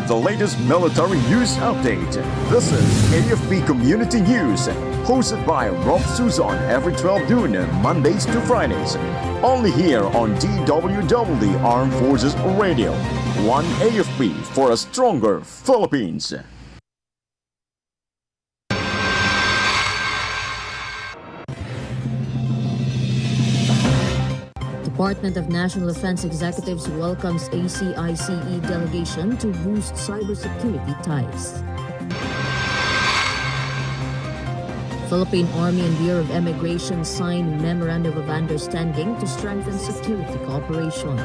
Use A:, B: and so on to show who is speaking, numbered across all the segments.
A: the latest military news update. This is AFP Community News, hosted by Rob Suzon every 12 noon, Mondays to Fridays. Only here on DWDD Armed Forces Radio. One AFP for a stronger Philippines.
B: Department of National Defense Executives welcomes ACICE delegation to boost cybersecurity ties. Philippine Army and Bureau of Immigration sign Memorandum of Understanding to strengthen security cooperation.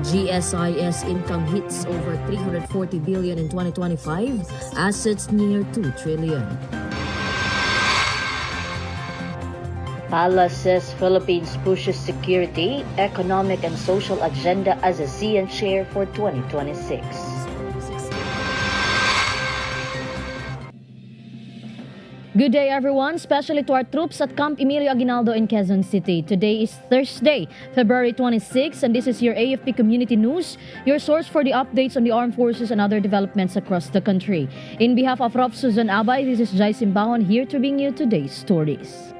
B: GSIS income hits over 340 billion in 2025, assets near 2 trillion.
C: Pala says Philippines pushes security, economic and social agenda as ASEAN chair for 2026.
D: Good day everyone, especially to our troops at Camp Emilio Aguinaldo in Quezon City. Today is Thursday, February 26, and this is your AFP Community News, your source for the updates on the armed forces and other developments across the country. In behalf of Rob Susan Abay, this is Jhai Simbajon here to bring you today's stories.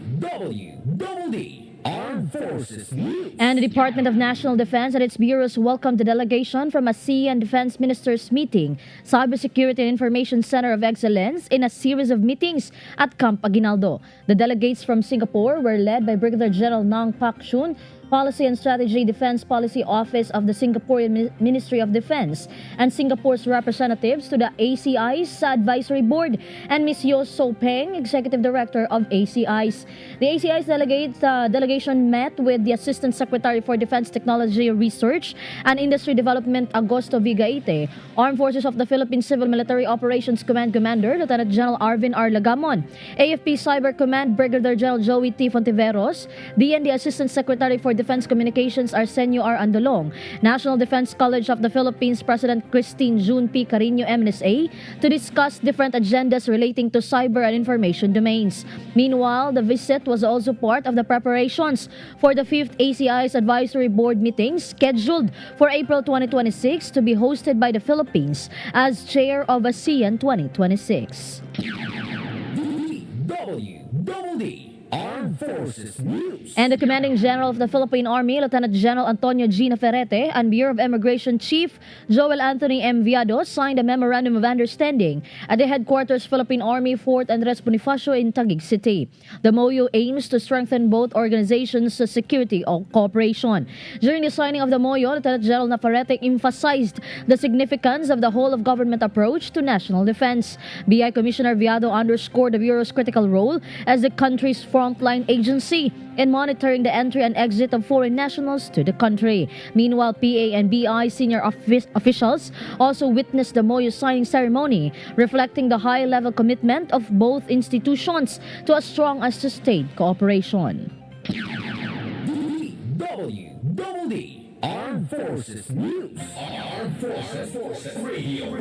D: DWDD Armed Forces News. And the Department of National Defense and its bureaus welcomed the delegation from ASEAN Defense Ministers meeting, Cybersecurity and Information Center of Excellence, in a series of meetings at Camp Aguinaldo. The delegates from Singapore were led by Brigadier General Nang Pak Chun, Policy and Strategy Defense Policy Office of the Singaporean Ministry of Defense, and Singapore's representatives to the ACI's Advisory Board, and Ms. Yo So Peng, Executive Director of ACI's. The ACI's delegation met with the Assistant Secretary for Defense Technology Research and Industry Development, Agosto Vigaite, Armed Forces of the Philippine Civil Military Operations Command Commander, Lieutenant General Arvin R. Lagamon, AFP Cyber Command Brigadier General Joey T. Fontiveros, DND Assistant Secretary for Defense Communications Arsenio R. Andolong, National Defense College of the Philippines President Christine June P. Carino MNSA, to discuss different agendas relating to cyber and information domains. Meanwhile, the visit was also part of the preparations for the 5th ACI's Advisory Board meeting scheduled for April 2026 to be hosted by the Philippines as chair of ASEAN 2026. DWDD Armed Forces News. And the Commanding General of the Philippine Army, Lieutenant General Antonio G. Naferrete, and Bureau of Immigration Chief Joel Anthony M. Viado signed a Memorandum of Understanding at the headquarters Philippine Army, Fort Andres Bonifacio in Taguig City. The MOU aims to strengthen both organizations' security cooperation. During the signing of the MOU, Lieutenant General Naferrete emphasized the significance of the whole-of-government approach to national defense. BI Commissioner Viado underscored the Bureau's critical role as the country's frontline agency in monitoring the entry and exit of foreign nationals to the country. Meanwhile, PA and BI senior officials also witnessed the MOU signing ceremony, reflecting the high-level commitment of both institutions to a strong and sustained cooperation. DWDD Armed Forces News. Armed Forces Radio.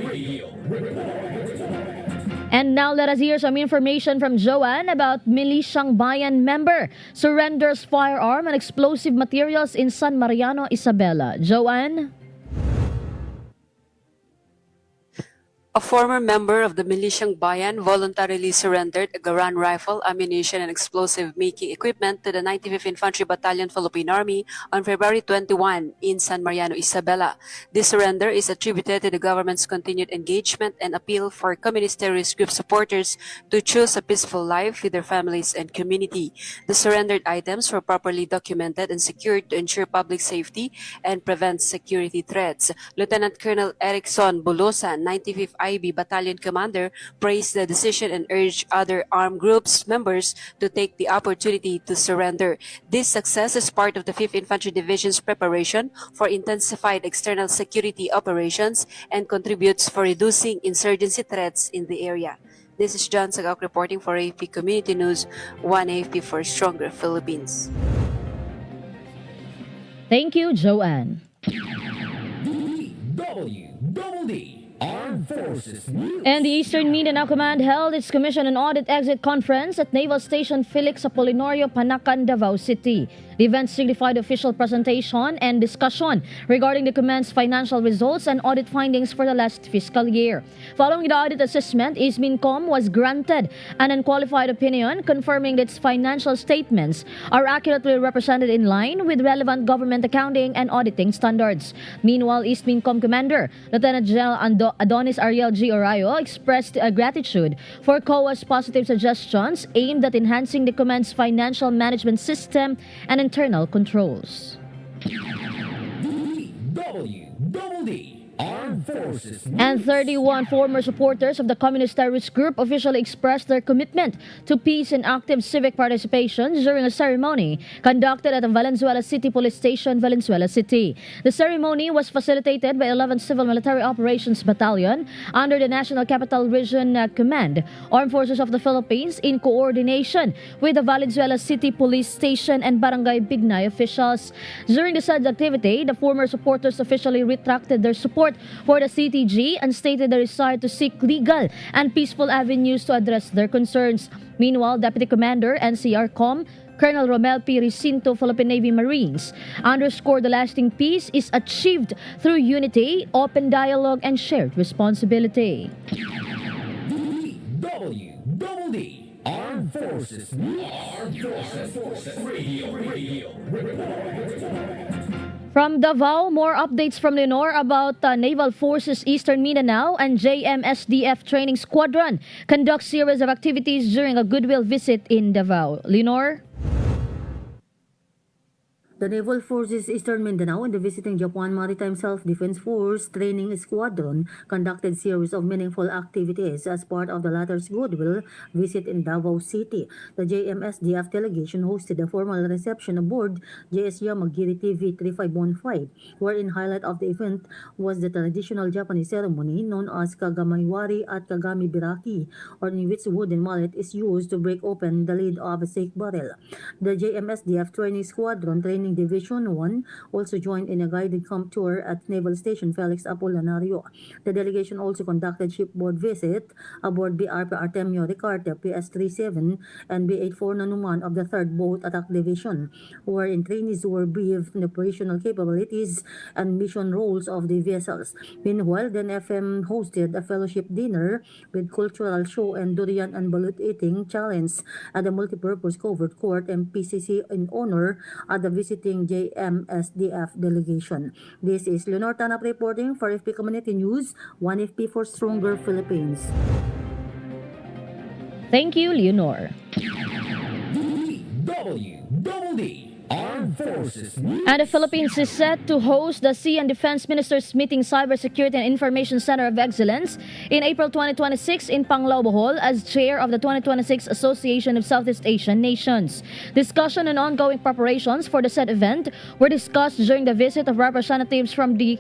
D: And now let us hear some information from Joanne about Militiang Bayan member surrenders firearm and explosive materials in San Mariano, Isabela. Joanne?
E: A former member of the Militiang Bayan voluntarily surrendered a Garand rifle, ammunition, and explosive-making equipment to the 95th Infantry Battalion, Philippine Army on February 21 in San Mariano, Isabela. This surrender is attributed to the government's continued engagement and appeal for communist terrorist group supporters to choose a peaceful life with their families and community. The surrendered items were properly documented and secured to ensure public safety and prevent security threats. Lieutenant Colonel Erickson Bulosan, 95th IB Battalion Commander, praised the decision and urged other armed groups members to take the opportunity to surrender. This success is part of the 5th Infantry Division's preparation for intensified external security operations and contributes for reducing insurgency threats in the area. This is John Sagak reporting for AFP Community News, One AFP for Stronger Philippines.
D: Thank you, Joanne.
F: DWDD Armed Forces News.
D: And the Eastern Mindanao Command held its Commission and Audit Exit Conference at Naval Station Felix Apolinorio, Panacan, Davao City. The event signified official presentation and discussion regarding the command's financial results and audit findings for the last fiscal year. Following the audit assessment, Ismincom was granted an unqualified opinion confirming that its financial statements are accurately represented in line with relevant government accounting and auditing standards. Meanwhile, Ismincom Commander Lieutenant General Adonis Ariel G. Orayo expressed gratitude for COA's positive suggestions aimed at enhancing the command's financial management system and internal controls.
F: DWDD. Armed Forces News.
D: And 31 former supporters of the Communist Terrorist Group officially expressed their commitment to peace and active civic participation during a ceremony conducted at the Valenzuela City Police Station, Valenzuela City. The ceremony was facilitated by 11th Civil Military Operations Battalion under the National Capital Region Command, Armed Forces of the Philippines, in coordination with the Valenzuela City Police Station and Barangay Bignay officials. During the said activity, the former supporters officially retracted their support for the CTG and stated their desire to seek legal and peaceful avenues to address their concerns. Meanwhile, Deputy Commander NCRCOM Colonel Romel P. Recinto, Philippine Navy Marines, underscored the lasting peace is achieved through unity, open dialogue, and shared responsibility.
F: DWDD. Armed Forces News. Armed Forces Radio.
D: From Davao, more updates from Leonor about Naval Forces Eastern Mindanao and JMSDF Training Squadron conduct series of activities during a goodwill visit in Davao. Leonor?
G: The Naval Forces Eastern Mindanao and the visiting Japan Maritime Self-Defense Force Training Squadron conducted series of meaningful activities as part of the latter's goodwill visit in Davao City. The JMSDF delegation hosted a formal reception aboard JS Yamagiri TV 3515, wherein highlight of the event was the traditional Japanese ceremony known as Kagamaiwari at Kagami Biraki, or in which wooden mallet is used to break open the lid of a safe barrel. The JMSDF Training Squadron Training Division 1 also joined in a guided camp tour at Naval Station Felix Apolinario. The delegation also conducted shipboard visit aboard BRP Artemio Ricarte PS-37 and B-84 Nanuman of the 3rd Boat Attack Division, wherein trainees were briefed on the operational capabilities and mission roles of the vessels. Meanwhile, the NFM hosted a fellowship dinner with cultural show and durian and balut eating challenge at the multipurpose covered court MPCC in honor at the visiting JMSDF delegation. This is Leonor Tanap reporting for AFP Community News, 1FP for Stronger Philippines.
D: Thank you, Leonor.
F: DWDD. Armed Forces News.
D: And the Philippines is set to host the Sea and Defense Ministers Meeting Cybersecurity and Information Center of Excellence in April 2026 in Panglao, Bohol as chair of the 2026 Association of Southeast Asian Nations. Discussion and ongoing preparations for the said event were discussed during the visit of representatives from the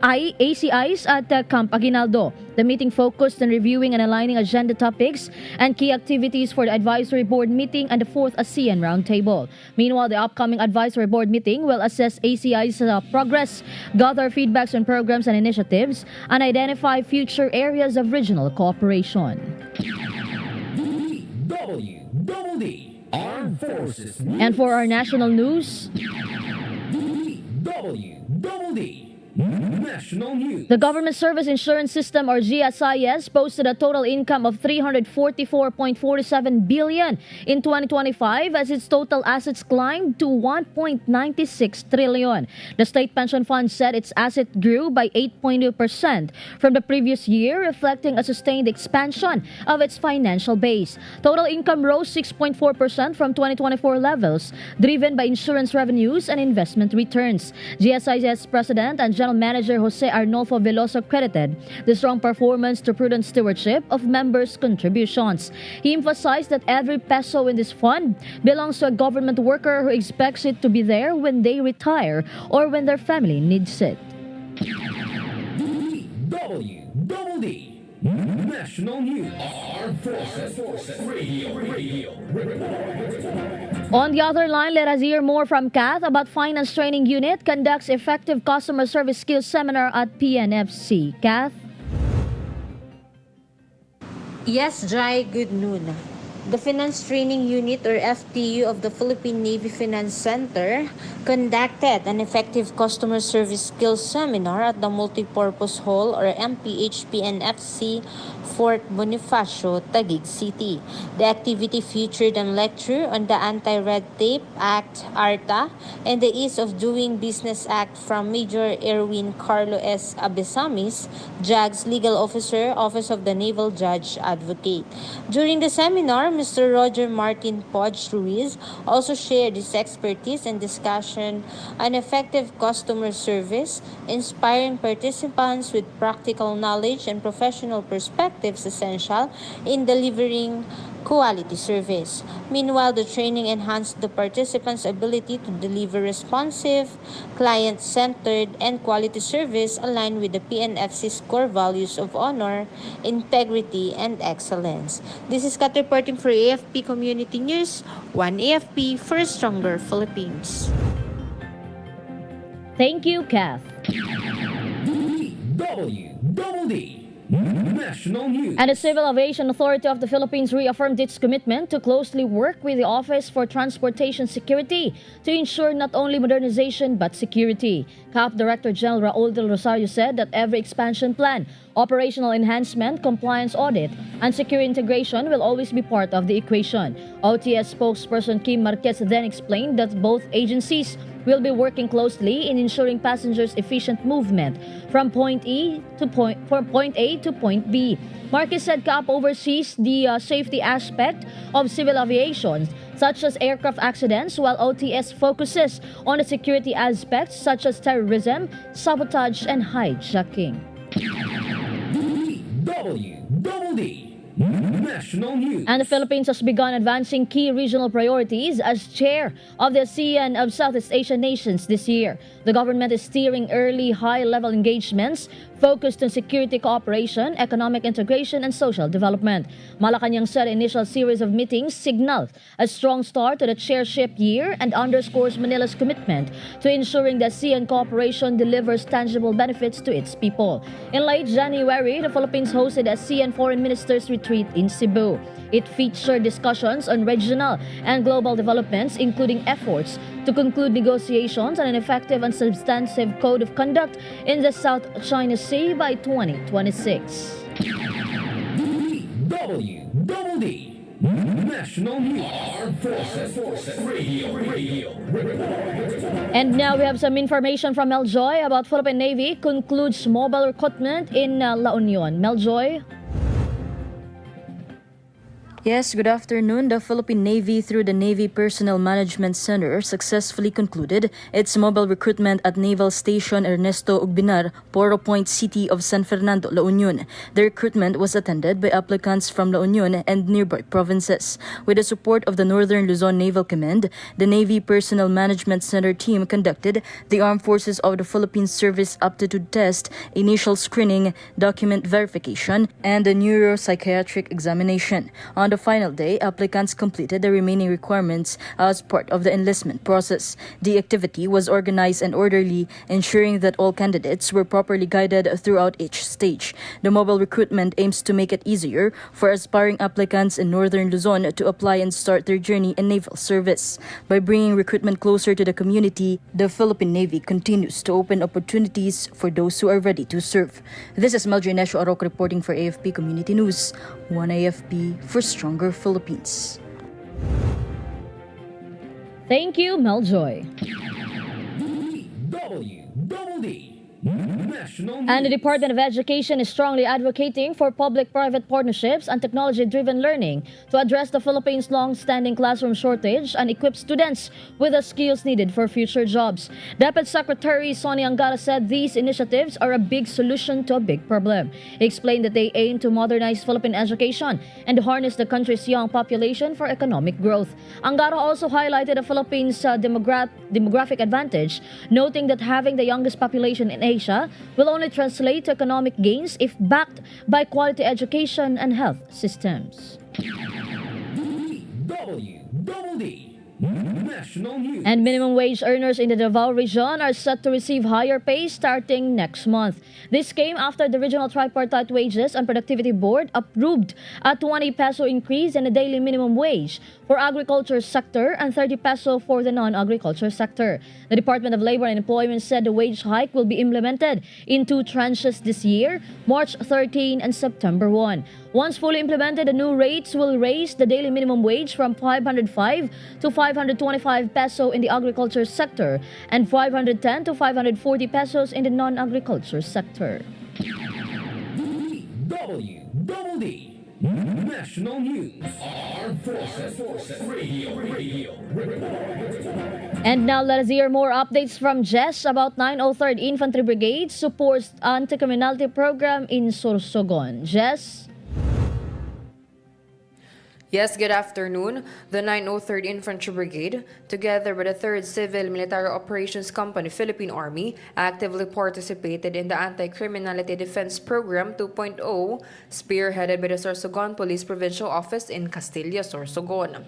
D: ACIs at Camp Aguinaldo. The meeting focused on reviewing and aligning agenda topics and key activities for the Advisory Board meeting and the 4th ASEAN Roundtable. Meanwhile, the upcoming Advisory Board meeting will assess ACI's progress, gather feedbacks on programs and initiatives, and identify future areas of regional cooperation.
F: DWDD. Armed Forces News.
D: And for our national news,
F: DWDD. National News.
D: the Government Service Insurance System or GSIS posted a total income of 344.47 billion in 2025 as its total assets climbed to 1.96 trillion. The State Pension Fund said its asset grew by 8.2% from the previous year, reflecting a sustained expansion of its financial base. Total income rose 6.4% from 2024 levels, driven by insurance revenues and investment returns. GSIS President and General Manager Jose Arnolfo Veloso credited the strong performance to prudent stewardship of members' contributions. He emphasized that every peso in this fund belongs to a government worker who expects it to be there when they retire or when their family needs it.
F: DWDD. National News. Armed Forces Radio.
D: On the other line, let us hear more from Kath about Finance Training Unit conducts effective customer service skills seminar at PNFC. Kath?
H: Yes, Jhai, good noon. The Finance Training Unit or FTU of the Philippine Navy Finance Center conducted an effective customer service skills seminar at the Multipurpose Hall or MPHPNFC Fort Bonifacio, Taguig City. The activity featured a lecture on the Anti-Red Tape Act, ARTA, and the Ease of Doing Business Act from Major Erwin Carlo S. Abesamis, JAG's Legal Officer, Office of the Naval Judge Advocate. During the seminar, Mr. Roger Martin Podge Ruiz also shared his expertise and discussion on effective customer service, inspiring participants with practical knowledge and professional perspectives essential in delivering quality service. Meanwhile, the training enhanced the participants' ability to deliver responsive, client-centered, and quality service aligned with the PNFC's core values of honor, integrity, and excellence. This is Kat reporting for AFP Community News, one AFP for a stronger Philippines.
D: Thank you, Kath.
F: DWDD National News.
D: And the Civil Aviation Authority of the Philippines reaffirmed its commitment to closely work with the Office for Transportation Security to ensure not only modernization but security. CAP Director General Raul Del Rosario said that every expansion plan, operational enhancement, compliance audit, and security integration will always be part of the equation. OTS spokesperson Kim Marquez then explained that both agencies will be working closely in ensuring passengers' efficient movement from point A to point B. Marquez said CAP oversees the safety aspect of civil aviation, such as aircraft accidents, while OTS focuses on the security aspects such as terrorism, sabotage, and hijacking.
F: DWDD National News.
D: And the Philippines has begun advancing key regional priorities as chair of the ASEAN of Southeast Asian nations this year. The government is steering early high-level engagements focused on security cooperation, economic integration, and social development. Malacanang said the initial series of meetings signals a strong start to the chairship year and underscores Manila's commitment to ensuring that ASEAN cooperation delivers tangible benefits to its people. In late January, the Philippines hosted a ASEAN Foreign Ministers Retreat in Cebu. It featured discussions on regional and global developments, including efforts to conclude negotiations on an effective and substantive code of conduct in the South China Sea by 2026.
F: DWDD National News. Armed Forces Radio.
D: And now we have some information from Meljoy about Philippine Navy concludes mobile recruitment in La Union. Meljoy?
I: Yes, good afternoon. The Philippine Navy, through the Navy Personnel Management Center, successfully concluded its mobile recruitment at Naval Station Ernesto Ugbinar, Poro Point City of San Fernando, La Union. The recruitment was attended by applicants from La Union and nearby provinces. With the support of the Northern Luzon Naval Command, the Navy Personnel Management Center team conducted the Armed Forces of the Philippines Service Aptitude Test, initial screening, document verification, and a neuropsychiatric examination. On the final day, applicants completed the remaining requirements as part of the enlistment process. The activity was organized and orderly, ensuring that all candidates were properly guided throughout each stage. The mobile recruitment aims to make it easier for aspiring applicants in Northern Luzon to apply and start their journey in naval service. By bringing recruitment closer to the community, the Philippine Navy continues to open opportunities for those who are ready to serve. This is Meljoy Nesho Arok reporting for AFP Community News. One AFP for stronger Philippines.
D: Thank you, Meljoy.
F: DWDD National News.
D: And the Department of Education is strongly advocating for public-private partnerships and technology-driven learning to address the Philippines' long-standing classroom shortage and equip students with the skills needed for future jobs. Deputy Secretary Sonny Angara said these initiatives are a big solution to a big problem. He explained that they aim to modernize Philippine education and harness the country's young population for economic growth. Angara also highlighted the Philippines' demographic advantage, noting that having the youngest population in Asia will only translate to economic gains if backed by quality education and health systems.
F: DWDD National News.
D: And minimum wage earners in the Davao region are set to receive higher pay starting next month. This came after the Regional Tripartite Wages and Productivity Board approved a 20 peso increase in the daily minimum wage for agriculture sector and 30 peso for the non-agriculture sector. The Department of Labor and Employment said the wage hike will be implemented in 2 tranches this year, March 13 and September 1. Once fully implemented, the new rates will raise the daily minimum wage from 505 to 525 peso in the agriculture sector and 510 to 540 pesos in the non-agriculture sector.
F: DWDD. National News. Armed Forces Radio.
D: And now let us hear more updates from Jess about 903rd Infantry Brigade supports anti-criminality program in Sorsogon. Jess?
J: Yes, good afternoon. The 903rd Infantry Brigade, together with the 3rd Civil Military Operations Company Philippine Army, actively participated in the Anti-Criminality Defense Program 2.0, spearheaded by the Sorsogon Police Provincial Office in Castilla, Sorsogon.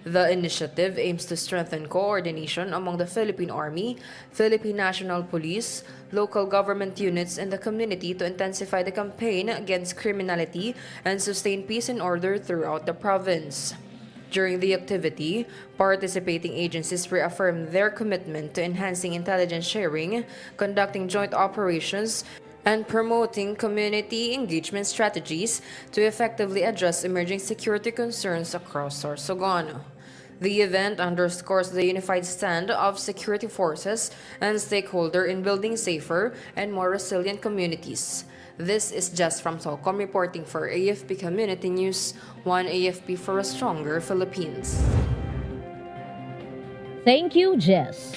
J: The initiative aims to strengthen coordination among the Philippine Army, Philippine National Police, local government units, and the community to intensify the campaign against criminality and sustain peace and order throughout the province. During the activity, participating agencies reaffirmed their commitment to enhancing intelligence sharing, conducting joint operations, and promoting community engagement strategies to effectively address emerging security concerns across Sorsogon. The event underscores the unified stand of security forces and stakeholders in building safer and more resilient communities. This is Jess from Solcom reporting for AFP Community News, one AFP for a stronger Philippines.
D: Thank you, Jess.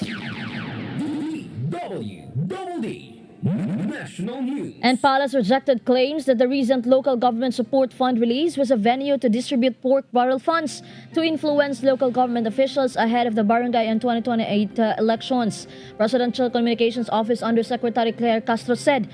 F: DWDD. National News.
D: And Palace rejected claims that the recent local government support fund release was a venue to distribute pork barrel funds to influence local government officials ahead of the barangay and 2028 elections. Presidential Communications Office Undersecretary Claire Castro said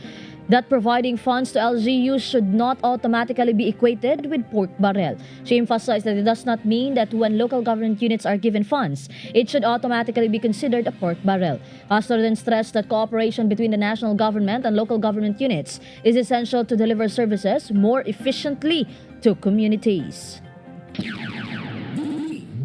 D: that providing funds to LGUs should not automatically be equated with pork barrel. She emphasized that it does not mean that when local government units are given funds, it should automatically be considered a pork barrel. Castro then stressed that cooperation between the national government and local government units is essential to deliver services more efficiently to communities.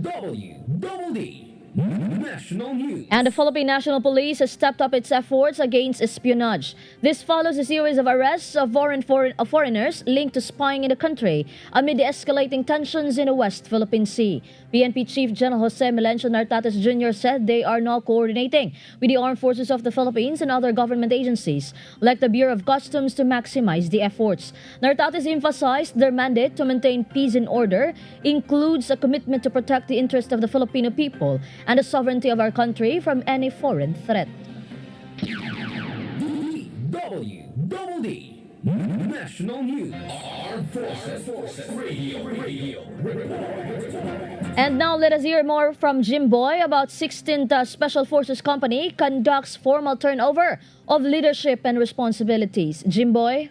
F: DWDD. National News.
D: And the Philippine National Police has stepped up its efforts against espionage. This follows a series of arrests of foreigners linked to spying in the country amid the escalating tensions in the West Philippine Sea. PNP Chief General Jose Melencio Nartates Jr. said they are now coordinating with the Armed Forces of the Philippines and other government agencies, like the Bureau of Customs, to maximize the efforts. Nartates emphasized their mandate to maintain peace and order includes a commitment to protect the interests of the Filipino people and the sovereignty of our country from any foreign threat.
F: DWDD. National News. Armed Forces Radio.
D: And now let us hear more from Jimboy about 16th Special Forces Company conducts formal turnover of leadership and responsibilities. Jimboy?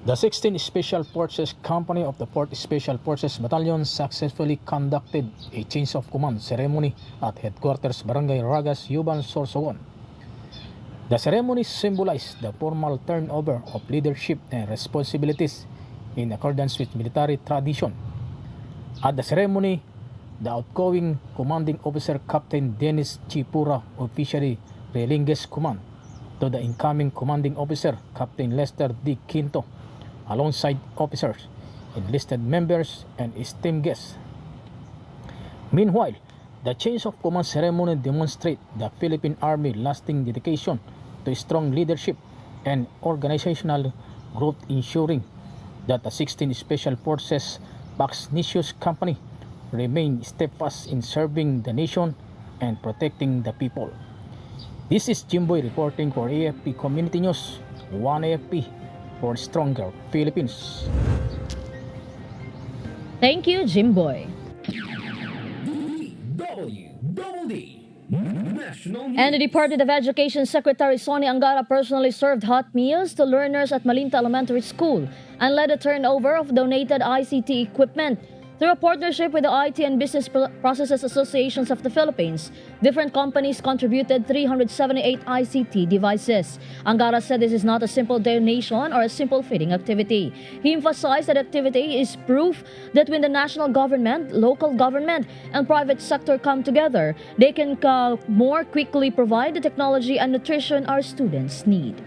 K: The 16th Special Forces Company of the 4th Special Forces Battalion successfully conducted a change of command ceremony at Headquarters Barangay Ragas, Yuban, Sorsogon. The ceremony symbolized the formal turnover of leadership and responsibilities in accordance with military tradition. At the ceremony, the outgoing commanding officer Captain Dennis Chipura officially relinquished command to the incoming commanding officer Captain Lester D. Quinto, alongside officers, enlisted members, and esteemed guests. Meanwhile, the change of command ceremony demonstrates the Philippine Army lasting dedication to strong leadership and organizational growth, ensuring that the 16th Special Forces Buchnicius Company remain steadfast in serving the nation and protecting the people. This is Jimboy reporting for AFP Community News, one AFP for stronger Philippines.
D: Thank you, Jimboy.
F: DWDD. National News.
D: And the Department of Education Secretary Sonny Angara personally served hot meals to learners at Malinta Elementary School and led a turnover of donated ICT equipment. Through a partnership with the IT and Business Processes Associations of the Philippines, different companies contributed 378 ICT devices. Angara said this is not a simple donation or a simple feeding activity. He emphasized that activity is proof that when the national government, local government, and private sector come together, they can more quickly provide the technology and nutrition our students need.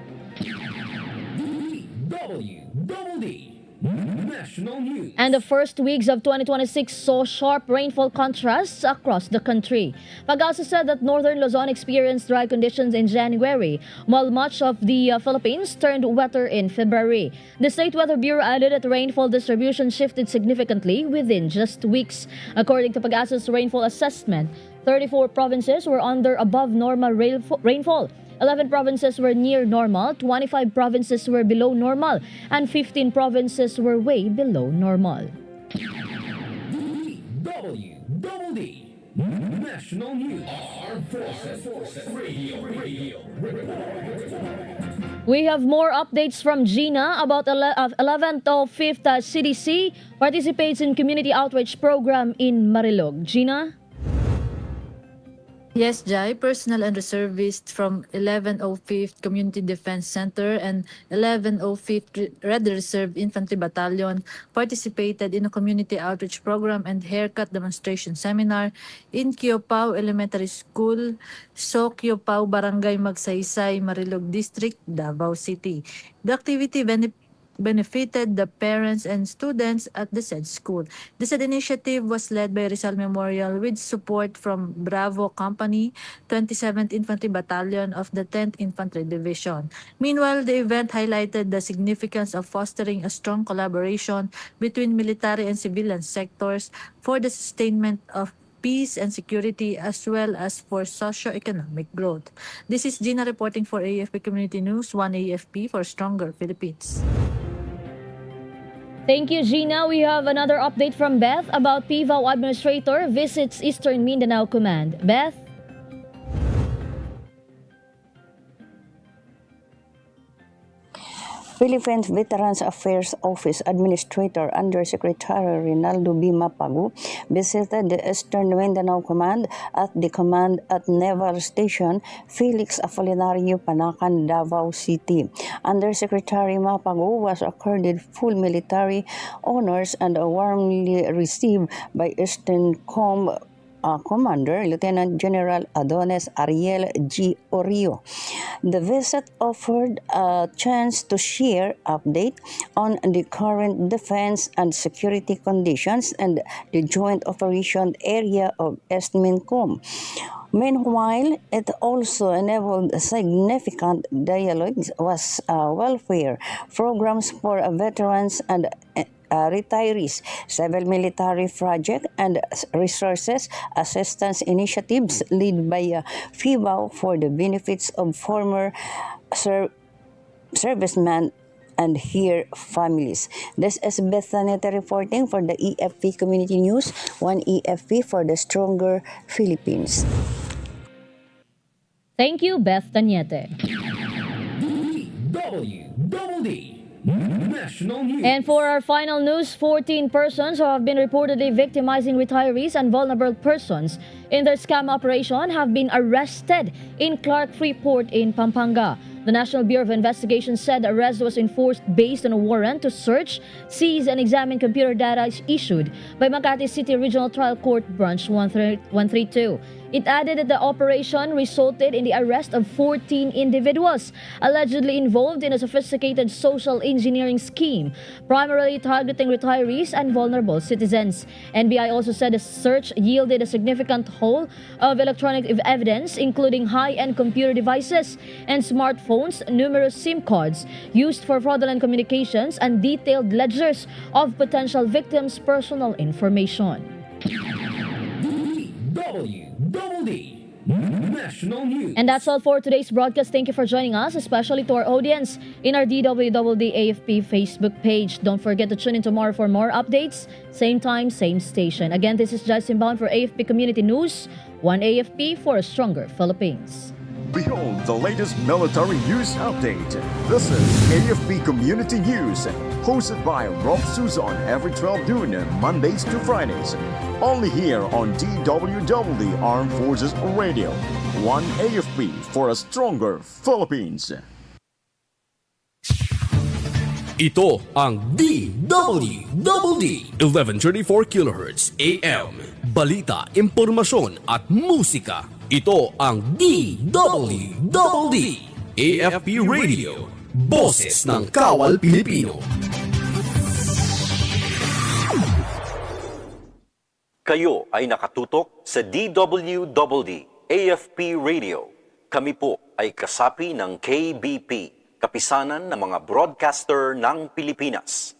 F: DWDD National News.
D: And the first weeks of 2026 saw sharp rainfall contrasts across the country. Pag-asa said that northern Luzon experienced dry conditions in January, while much of the Philippines turned wetter in February. The State Weather Bureau added that rainfall distribution shifted significantly within just weeks. According to Pag-asa's rainfall assessment, 34 provinces were under above normal rainfall. 11 provinces were near normal, 25 provinces were below normal, and 15 provinces were way below normal.
F: DWDD National News. Armed Forces Radio.
D: We have more updates from Gina about 11th of 5th CDC participates in community outreach program in Marilog. Gina?
L: Yes, Jhai, personnel and reservists from 1105th Community Defense Center and 1105th Red Reserve Infantry Battalion participated in a community outreach program and haircut demonstration seminar in Kiopao Elementary School, Kiopao, Barangay Magsaysay, Marilog District, Davao City. The activity benefited the parents and students at the said school. The said initiative was led by Rizal Memorial with support from Bravo Company, 27th Infantry Battalion of the 10th Infantry Division. Meanwhile, the event highlighted the significance of fostering a strong collaboration between military and civilian sectors for the sustainment of peace and security as well as for socio-economic growth. This is Gina reporting for AFP Community News, 1 AFP for Stronger Philippines.
D: Thank you, Gina. We have another update from Beth about PVAO Administrator visits Eastern Mindanao Command. Beth?
M: Philippines Veterans Affairs Office Administrator Undersecretary Rinaldo B. Mapagu visited the Eastern Mindanao Command at the Command at Naval Station Felix Apolinario, Panacan, Davao City. Undersecretary Mapagu was accorded full military honors and warmly received by Eastern Commander Lieutenant General Adonis Ariel G. Orio. The visit offered a chance to share update on the current defense and security conditions and the joint operation area of EastMincom. Meanwhile, it also enabled significant dialogues with welfare programs for veterans and retirees, several military projects, and resources assistance initiatives led by PVAO for the benefits of former servicemen and their families. This is Bethany reporting for the AFP Community News, 1 AFP for the Stronger Philippines.
D: Thank you, Beth Tanyete.
F: DWDD National News.
D: And for our final news, 14 persons who have been reportedly victimizing retirees and vulnerable persons in their scam operation have been arrested in Clark Freeport in Pampanga. The National Bureau of Investigation said the arrest was enforced based on a warrant to search, seize, and examine computer data issued by Makati City Regional Trial Court Branch 132. It added that the operation resulted in the arrest of 14 individuals allegedly involved in a sophisticated social engineering scheme, primarily targeting retirees and vulnerable citizens. NBI also said the search yielded a significant haul of electronic evidence, including high-end computer devices and smartphones, numerous SIM cards used for fraudulent communications, and detailed ledgers of potential victims' personal information.
F: DWDD National News.
D: And that's all for today's broadcast. Thank you for joining us, especially to our audience in our DWDD AFP Facebook page. Don't forget to tune in tomorrow for more updates. Same time, same station. Again, this is Jhai Simbajon for AFP Community News, 1 AFP for a Stronger Philippines.
A: Behold the latest military news update. This is AFP Community News, hosted by Rob Suzon every 12 noon, Mondays to Fridays. Only here on DWDD Armed Forces Radio. One AFP for a stronger Philippines.
F: Ito ang DWDD 1134 kHz AM. Balita, impormasyon at musika. Ito ang DWDD AFP Radio. Boses ng Kawal Pilipino.
N: Kayo ay nakatutok sa DWDD AFP Radio. Kami po ay kasapi ng KBP, Kapisanan ng mga Broadcaster ng Pilipinas.